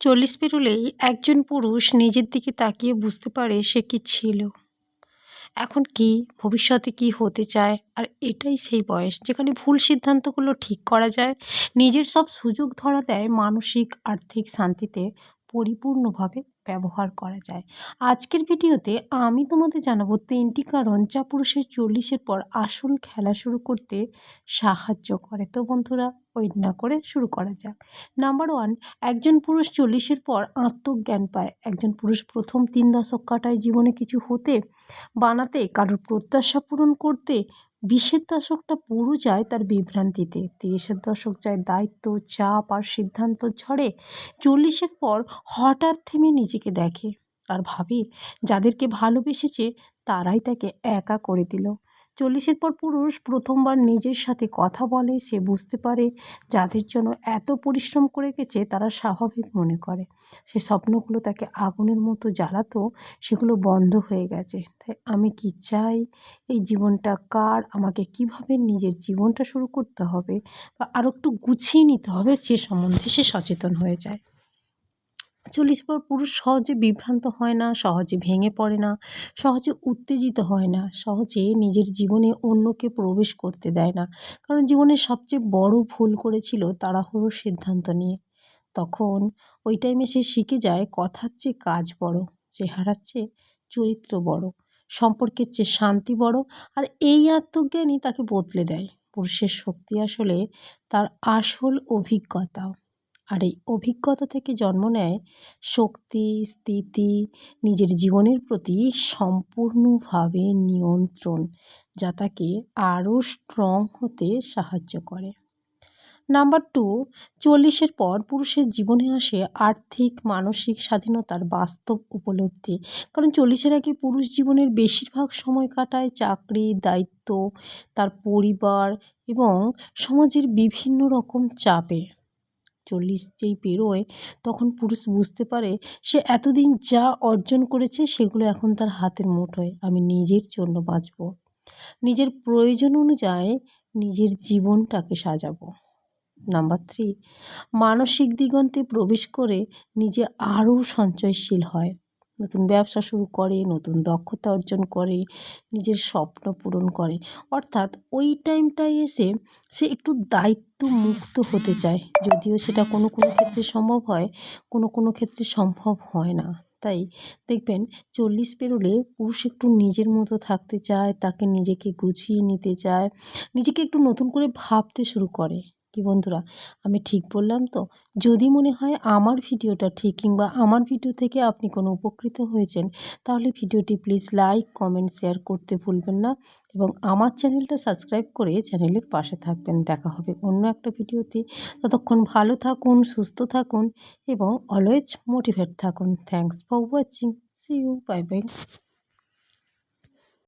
40 পেরোলেই একজন পুরুষ নিজের দিকে তাকিয়ে বুঝতে পারে সে কি ছিল, এখন কি, ভবিষ্যতে কি হতে চায়। আর এটাই সেই বয়স যেখানে ভুল সিদ্ধান্তগুলো ঠিক করা যায়, নিজের সব সুযোগ ধরা দেয়, মানসিক আর্থিক শান্তিতে পরিপূর্ণভাবে ব্যবহার করা যায়। আজকের ভিডিওতে আমি তোমাদের জানাবো 3টি কারণ যা পুরুষের 40-এর পর আসল খেলা শুরু করতে সাহায্য করে। তো বন্ধুরা, ওয়েট না করে শুরু করা যাক। নাম্বার 1, একজন পুরুষ 40-এর পর আত্মজ্ঞান পায়। একজন পুরুষ প্রথম 3 দশক কাটায় জীবনে কিছু হতে, বানাতে, কারোর প্রত্যাশা পূরণ করতে। 20-এর দশকটা পুরো যায় তার বিভ্রান্তিতে। 30-এর দশক যায় দায়িত্ব, চাপ আর সিদ্ধান্ত ঝড়ে। 40-এর পর হঠাৎ থেমে নিজেকে দেখে আর ভাবে যাদেরকে ভালোবেসেছে তারাই তাকে একা করে দিল। 40-এর পর পুরুষ প্রথমবার নিজের সাথে কথা বলে। সে বুঝতে পারে যাদের জন্য এত পরিশ্রম করে গেছে তারা স্বাভাবিক মনে করে। সে স্বপ্নগুলো তাকে আগুনের মতো জ্বালাতো, সেগুলো বন্ধ হয়ে গেছে। তাই আমি কি চাই, এই জীবনটা কার, আমাকে কিভাবে নিজের জীবনটা শুরু করতে হবে বা আরও একটু গুছিয়ে নিতে হবে, সে সম্বন্ধে সে সচেতন হয়ে যায়। 40 পর পুরুষ সহজে বিভ্রান্ত হয় না, সহজে ভেঙে পড়ে না, সহজে উত্তেজিত হয় না, সহজে নিজের জীবনে অন্যকে প্রবেশ করতে দেয় না। কারণ জীবনের সবচেয়ে বড় ভুল করেছিল তাড়াহুড়োর সিদ্ধান্ত নিয়ে। তখন ওই টাইমে সে শিখে যায় কথার চেয়ে কাজ বড়, চেহারার চেয়ে চরিত্র বড়, সম্পর্কের চেয়ে শান্তি বড়। আর এই আত্মজ্ঞানই তাকে বদলে দেয়। পুরুষের শক্তি আসলে তার আসল অভিজ্ঞতা। আর এই অভিজ্ঞতা থেকে জন্ম নেয় শক্তি, স্থিতি, নিজের জীবনের প্রতি সম্পূর্ণভাবে নিয়ন্ত্রণ, যা তাকে আরও স্ট্রং হতে সাহায্য করে। নাম্বার 2, 40-এর পর পুরুষের জীবনে আসে আর্থিক মানসিক স্বাধীনতার বাস্তব উপলব্ধি। কারণ 40-এর আগে পুরুষ জীবনের বেশিরভাগ সময় কাটায় চাকরি, দায়িত্ব, তার পরিবার এবং সমাজের বিভিন্ন রকম চাপে। 40 যেই পেরোয় তখন পুরুষ বুঝতে পারে সে এতদিন যা অর্জন করেছে সেগুলো এখন তার হাতের মুঠোয়। আমি নিজের জন্য বাঁচব, নিজের প্রয়োজন অনুযায়ী নিজের জীবনটাকে সাজাবো। নাম্বার 3, মানসিক দিগন্তে প্রবেশ করে নিজে আরও সঞ্চয়শীল হয়, নতুন ব্যবসা শুরু করে, নতুন দক্ষতা অর্জন করে, নিজের স্বপ্ন পূরণ করে। অর্থাৎ ওই টাইমটায় এসে সে একটু দায়িত্ব মুক্ত হতে চায়, যদিও সেটা কোনো কোনো ক্ষেত্রে সম্ভব হয়, কোনো কোনো ক্ষেত্রে সম্ভব হয় না। তাই দেখবেন 40 পেরোলে পুরুষ একটু নিজের মতো থাকতে চায়, তাকে নিজেকে গুছিয়ে নিতে চায়, নিজেকে একটু নতুন করে ভাবতে শুরু করে। কি বন্ধুরা, আমি ঠিক বললাম তো? যদি মনে হয় আমার ভিডিওটা ঠিক কিংবা আমার ভিডিও থেকে আপনি কোনো উপকৃত হয়েছেন, তাহলে ভিডিওটি প্লিজ লাইক, কমেন্ট, শেয়ার করতে ভুলবেন না এবং আমার চ্যানেলটা সাবস্ক্রাইব করে চ্যানেলের পাশে থাকবেন। দেখা হবে অন্য একটা ভিডিওতে। ততক্ষণ ভালো থাকুন, সুস্থ থাকুন এবং অলওয়েজ মোটিভেট থাকুন। Thanks for watching. See you. Bye by.